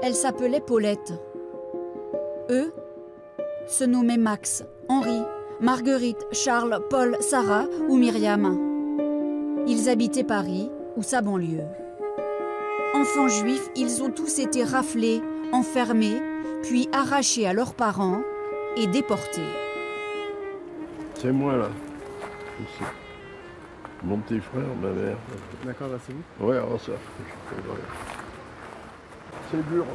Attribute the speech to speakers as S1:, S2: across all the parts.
S1: Elle s'appelait Paulette. Eux se nommaient Max, Henri, Marguerite, Charles, Paul, Sarah ou Myriam. Ils habitaient Paris ou sa banlieue. Enfants juifs, ils ont tous été raflés, enfermés, puis arrachés à leurs parents et déportés.
S2: C'est moi là. Ici. Mon petit frère, ma mère.
S3: D'accord, là c'est vous?
S2: Ouais, alors ça. C'est dur.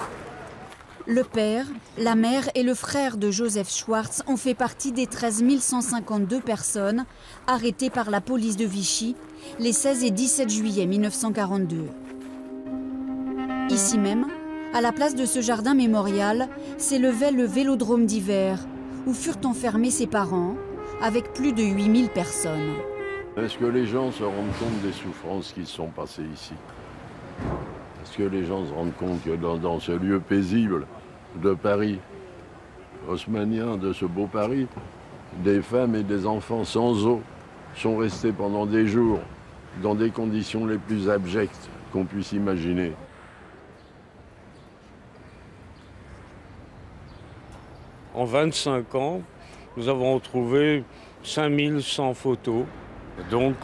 S1: Le père, la mère et le frère de Joseph Schwartz ont fait partie des 13 152 personnes arrêtées par la police de Vichy les 16 et 17 juillet 1942. Ici même, à la place de ce jardin mémorial, s'élevait le vélodrome d'hiver, où furent enfermés ses parents, avec plus de 8000 personnes.
S2: Est-ce que les gens se rendent compte des souffrances qui se sont passées ici? Est-ce que les gens se rendent compte que dans ce lieu paisible de Paris, haussmannien, de ce beau Paris, des femmes et des enfants sans eau sont restés pendant des jours dans des conditions les plus abjectes qu'on puisse imaginer?
S4: En 25 ans, nous avons retrouvé 5100 photos. Donc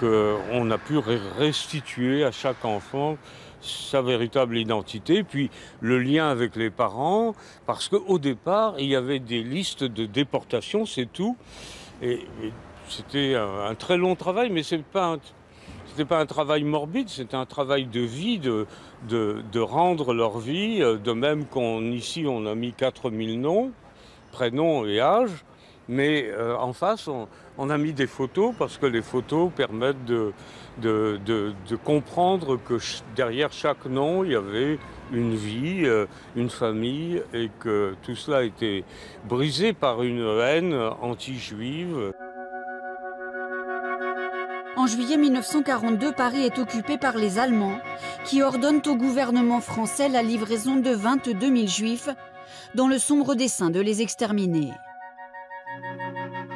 S4: on a pu restituer à chaque enfant sa véritable identité, puis le lien avec les parents, parce qu'au départ, il y avait des listes de déportation, c'est tout. Et c'était un très long travail, mais c'était pas un travail morbide, c'était un travail de vie, de rendre leur vie, de même qu'ici on a mis 4000 noms, prénoms et âge, mais en face on a mis des photos parce que les photos permettent de comprendre que derrière chaque nom il y avait une vie, une famille, et que tout cela a été brisé par une haine anti-juive.
S1: En juillet 1942, Paris est occupé par les Allemands, qui ordonnent au gouvernement français la livraison de 22 000 juifs, dans le sombre dessein de les exterminer.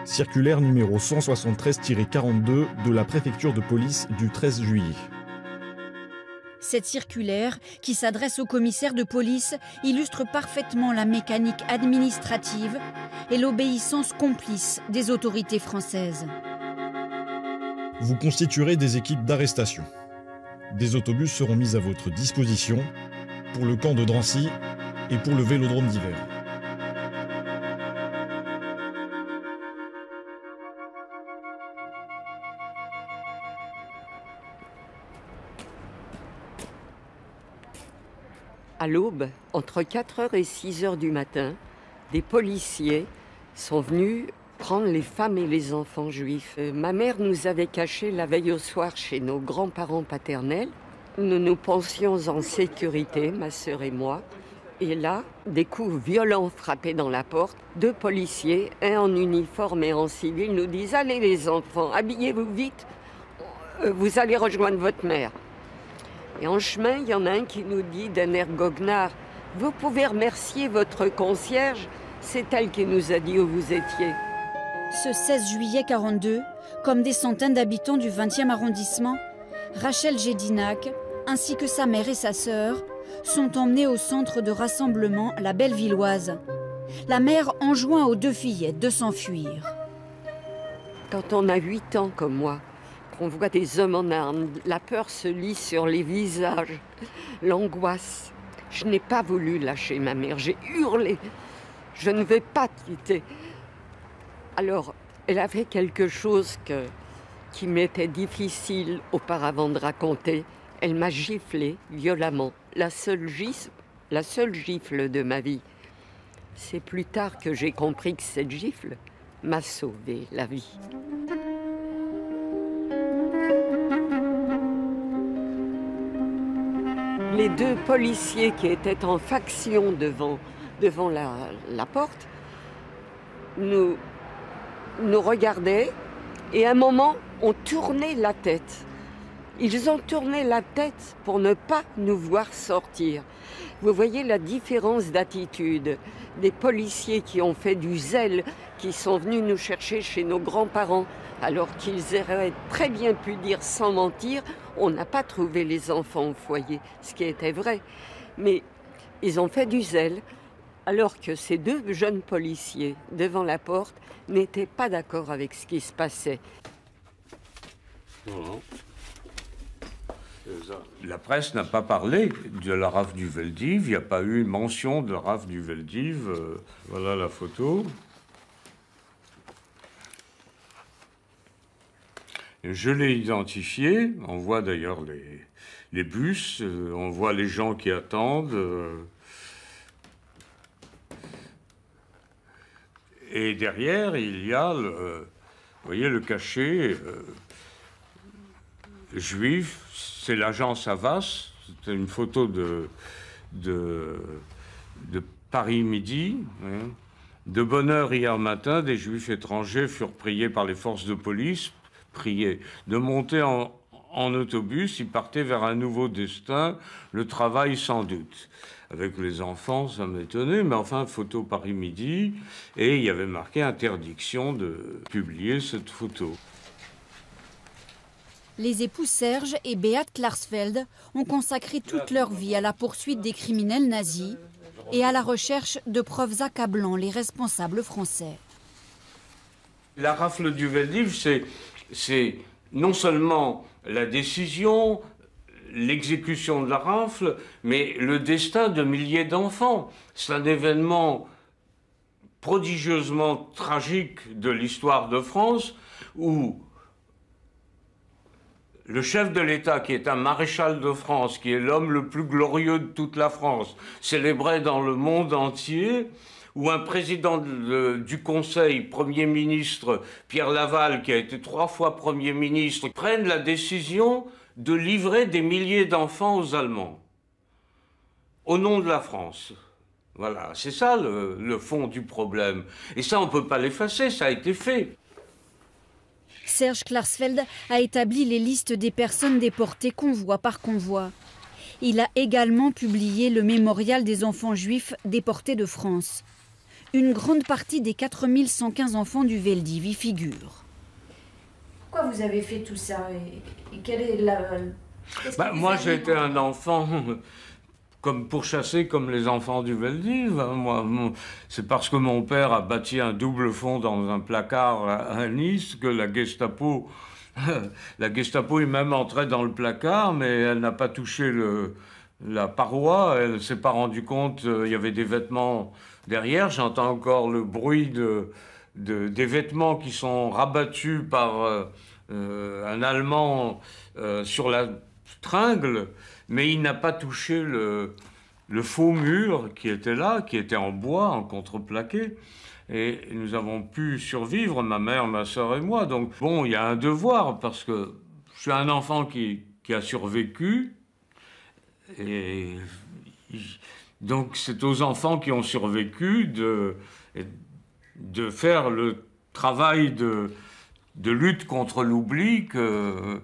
S5: Circulaire numéro 173-42 de la préfecture de police du 13 juillet.
S1: Cette circulaire, qui s'adresse aux commissaires de police, illustre parfaitement la mécanique administrative et l'obéissance complice des autorités françaises.
S5: Vous constituerez des équipes d'arrestation. Des autobus seront mis à votre disposition pour le camp de Drancy et pour le vélodrome d'hiver.
S6: À l'aube, entre 4h et 6h du matin, des policiers sont venus prendre les femmes et les enfants juifs. Ma mère nous avait cachés la veille au soir chez nos grands-parents paternels. Nous nous pensions en sécurité, ma sœur et moi. Et là, des coups violents frappaient dans la porte. 2 policiers, un en uniforme et en civil, nous disent « Allez les enfants, habillez-vous vite, vous allez rejoindre votre mère ». Et en chemin, il y en a un qui nous dit d'un air goguenard « Vous pouvez remercier votre concierge, c'est elle qui nous a dit où vous étiez ».
S1: Ce 16 juillet 42, comme des centaines d'habitants du 20e arrondissement, Rachel Gédinac, ainsi que sa mère et sa sœur, sont emmenés au centre de rassemblement La Bellevilloise. La mère enjoint aux 2 fillettes de s'enfuir.
S6: Quand on a 8 ans comme moi, qu'on voit des hommes en armes, la peur se lit sur les visages, l'angoisse. Je n'ai pas voulu lâcher ma mère, j'ai hurlé. Je ne vais pas te quitter. Alors, elle a fait quelque chose qui m'était difficile auparavant de raconter. Elle m'a giflé violemment, la seule gifle de ma vie. C'est plus tard que j'ai compris que cette gifle m'a sauvé la vie. Les 2 policiers qui étaient en faction devant la porte nous regardaient et à un moment ont tourné la tête. Ils ont tourné la tête pour ne pas nous voir sortir. Vous voyez la différence d'attitude des policiers qui ont fait du zèle, qui sont venus nous chercher chez nos grands-parents, alors qu'ils auraient très bien pu dire sans mentir, on n'a pas trouvé les enfants au foyer, ce qui était vrai. Mais Ils ont fait du zèle, alors que ces deux jeunes policiers, devant la porte, n'étaient pas d'accord avec ce qui se passait.
S4: La presse n'a pas parlé de la rafle du Veldiv, il n'y a pas eu mention de la rafle du Veldiv. Voilà la photo. Je l'ai identifié, on voit d'ailleurs les bus, on voit les gens qui attendent. Et derrière, il y a, vous voyez, le cachet juif, c'est l'agence Havas, c'est une photo de Paris Midi. Hein. De bonne heure hier matin, des juifs étrangers furent priés par les forces de police, de monter en autobus, ils partaient vers un nouveau destin, le travail sans doute. Avec les enfants, ça m'étonnait, mais enfin, photo Paris Midi, et il y avait marqué interdiction de publier cette photo.
S1: Les époux Serge et Beat Klarsfeld ont consacré toute leur vie à la poursuite des criminels nazis et à la recherche de preuves accablant les responsables français.
S4: La rafle du Veldiv, c'est non seulement la décision, l'exécution de la rafle, mais le destin de milliers d'enfants. C'est un événement prodigieusement tragique de l'histoire de France où le chef de l'État, qui est un maréchal de France, qui est l'homme le plus glorieux de toute la France, célébré dans le monde entier, où un président du Conseil, Premier ministre, Pierre Laval, qui a été 3 fois Premier ministre, prenne la décision de livrer des milliers d'enfants aux Allemands, au nom de la France. Voilà, c'est ça le fond du problème. Et ça, on ne peut pas l'effacer, ça a été fait.
S1: Serge Klarsfeld a établi les listes des personnes déportées convoi par convoi. Il a également publié le mémorial des enfants juifs déportés de France. Une grande partie des 4115 enfants du Veldiv y figurent. Pourquoi vous avez fait tout ça et quelle est
S4: moi, j'étais un enfant comme pourchassé comme les enfants du Veldiv. C'est parce que mon père a bâti un double fond dans un placard à Nice que la Gestapo est même entrée dans le placard, mais elle n'a pas touché la paroi. Elle ne s'est pas rendue compte, il y avait des vêtements derrière. J'entends encore le bruit des vêtements qui sont rabattus par un Allemand sur la tringle, mais il n'a pas touché le faux mur qui était là, qui était en bois, en contreplaqué. Et nous avons pu survivre, ma mère, ma sœur et moi. Donc, bon, il y a un devoir, parce que je suis un enfant qui a survécu. Et donc, c'est aux enfants qui ont survécu de faire le travail de lutte contre l'oubli que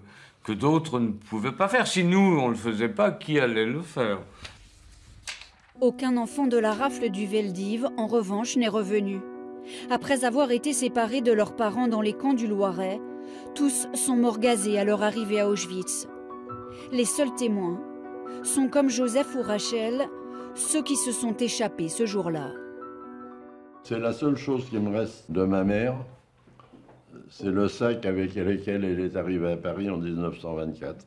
S4: d'autres ne pouvaient pas faire. Si nous, on ne le faisait pas, qui allait le faire?
S1: Aucun enfant de la rafle du Veldiv, en revanche, n'est revenu. Après avoir été séparés de leurs parents dans les camps du Loiret, tous sont morts gazés à leur arrivée à Auschwitz. Les seuls témoins sont, comme Joseph ou Rachel, ceux qui se sont échappés ce jour-là.
S2: C'est la seule chose qui me reste de ma mère. C'est le sac avec lequel elle est arrivée à Paris en 1924.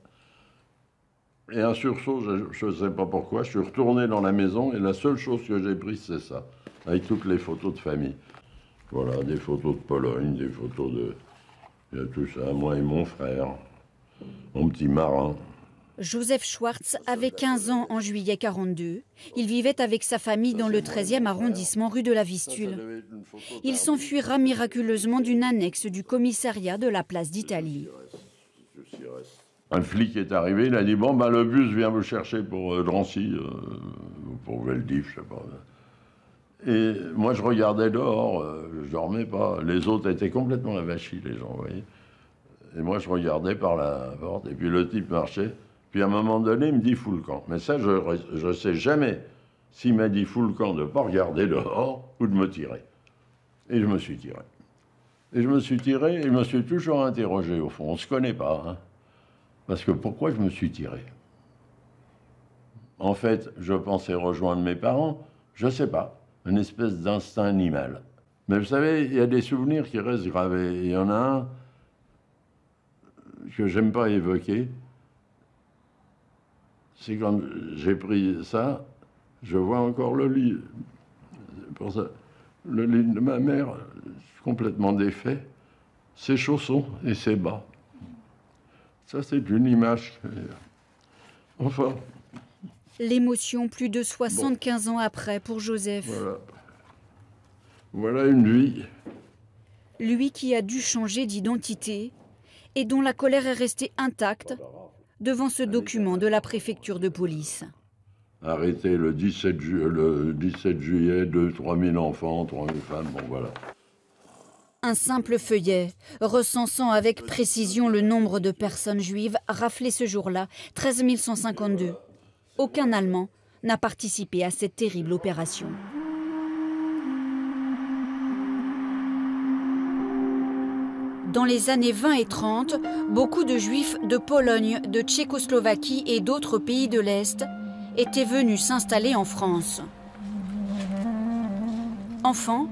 S2: Et un sursaut, je ne sais pas pourquoi, je suis retourné dans la maison et la seule chose que j'ai prise, c'est ça, avec toutes les photos de famille. Voilà, des photos de Pologne, des photos de tout ça, moi et mon frère, mon petit marin.
S1: Joseph Schwartz avait 15 ans en juillet 1942. Il vivait avec sa famille dans le 13e arrondissement rue de la Vistule. Il s'enfuira miraculeusement d'une annexe du commissariat de la place d'Italie.
S2: Un flic est arrivé, il a dit « Bon, le bus vient vous chercher pour Drancy, pour Veldiv, je sais pas. » Et moi, je regardais dehors, je dormais pas. Les autres étaient complètement avachis, les gens, vous voyez. Et moi, je regardais par la porte, et puis le type marchait. Puis à un moment donné, il me dit « Fous le camp ». Mais ça, je ne sais jamais s'il m'a dit « Fous le camp » de ne pas regarder dehors ou de me tirer. Et je me suis tiré. Et je me suis tiré, et je me suis toujours interrogé, au fond. On ne se connaît pas, hein. Parce que pourquoi je me suis tiré? En fait, je pensais rejoindre mes parents, je sais pas, une espèce d'instinct animal. Mais vous savez, il y a des souvenirs qui restent gravés. Il y en a un que j'aime pas évoquer. C'est quand j'ai pris ça, je vois encore le lit. Pour ça, le lit de ma mère, complètement défait, ses chaussons et ses bas. Ça, c'est une image. Enfin.
S1: L'émotion plus de 75 ans après pour Joseph.
S2: Voilà. Voilà une vie.
S1: Lui qui a dû changer d'identité et dont la colère est restée intacte devant ce document de la préfecture de police.
S2: Arrêté le 17 juillet, 2-3 000 enfants, 3 000 femmes, bon voilà.
S1: Un simple feuillet, recensant avec précision le nombre de personnes juives raflées ce jour-là, 13 152. Aucun Allemand n'a participé à cette terrible opération. Dans les années 20 et 30, beaucoup de Juifs de Pologne, de Tchécoslovaquie et d'autres pays de l'Est étaient venus s'installer en France. Enfant,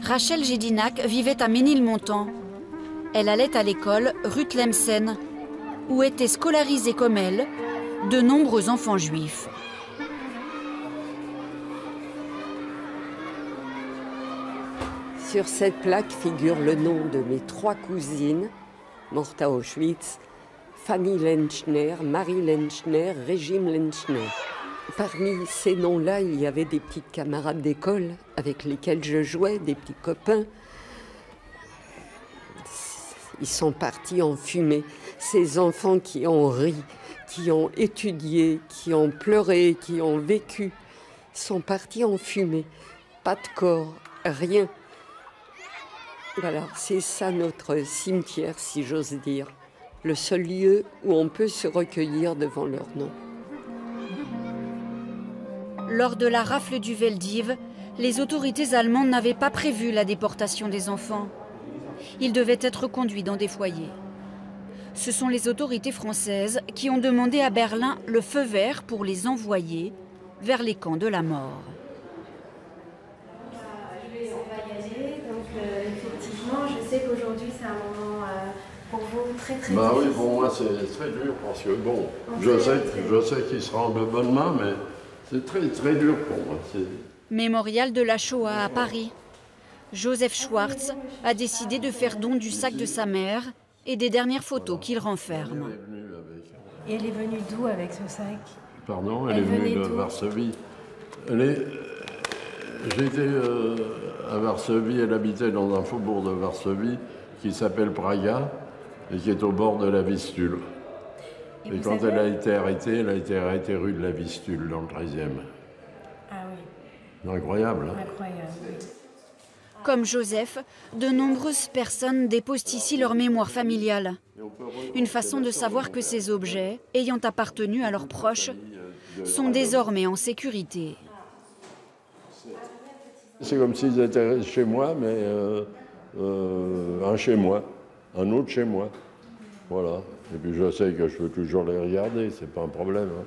S1: Rachel Gédinac vivait à Ménilmontant. Elle allait à l'école rue Tlemcen, où étaient scolarisés comme elle de nombreux enfants juifs.
S6: Sur cette plaque figure le nom de mes 3 cousines, mortes à Auschwitz, Fanny Lenchner, Marie Lenchner, Régine Lenchner. Parmi ces noms-là, il y avait des petites camarades d'école avec lesquels je jouais, des petits copains. Ils sont partis en fumée. Ces enfants qui ont ri, qui ont étudié, qui ont pleuré, qui ont vécu, sont partis en fumée. Pas de corps, rien. Voilà, c'est ça notre cimetière, si j'ose dire. Le seul lieu où on peut se recueillir devant leur nom.
S1: Lors de la rafle du Veldiv, les autorités allemandes n'avaient pas prévu la déportation des enfants. Ils devaient être conduits dans des foyers. Ce sont les autorités françaises qui ont demandé à Berlin le feu vert pour les envoyer vers les camps de la mort.
S3: On va y aller, donc effectivement, je sais qu'aujourd'hui c'est un moment pour vous très difficile.
S2: Oui, pour moi c'est très dur parce que bon, je sais qu'il sera en de bonnes mains, mais c'est très dur pour moi.
S1: Mémorial de la Shoah à Paris. Joseph Schwartz a décidé de faire don du sac de sa mère et des dernières photos qu'il renferme.
S3: Et elle est venue d'où avec ce sac?
S2: Pardon, elle est venue de Varsovie. J'étais à Varsovie, elle habitait dans un faubourg de Varsovie qui s'appelle Praga et qui est au bord de la Vistule. Et quand elle a été arrêtée rue de la Vistule, dans le 13e.
S3: Ah oui.
S2: Incroyable, hein?
S3: Incroyable, oui.
S1: Comme Joseph, de nombreuses personnes déposent ici leur mémoire familiale. Une façon de savoir que ces objets, ayant appartenu à leurs proches, sont désormais en sécurité.
S2: C'est comme s'ils étaient chez moi, mais un chez moi, un autre chez moi. Voilà. Et puis je sais que je peux toujours les regarder, c'est pas un problème. Hein.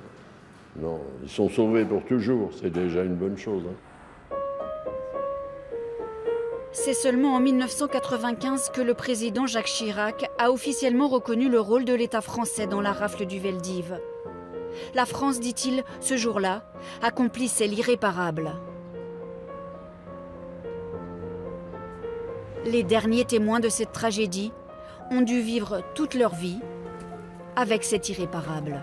S2: Non, ils sont sauvés pour toujours, c'est déjà une bonne chose. Hein.
S1: C'est seulement en 1995 que le président Jacques Chirac a officiellement reconnu le rôle de l'État français dans la rafle du Veldiv. La France, dit-il, ce jour-là, accomplissait l'irréparable. Les derniers témoins de cette tragédie ont dû vivre toute leur vie avec cet irréparable.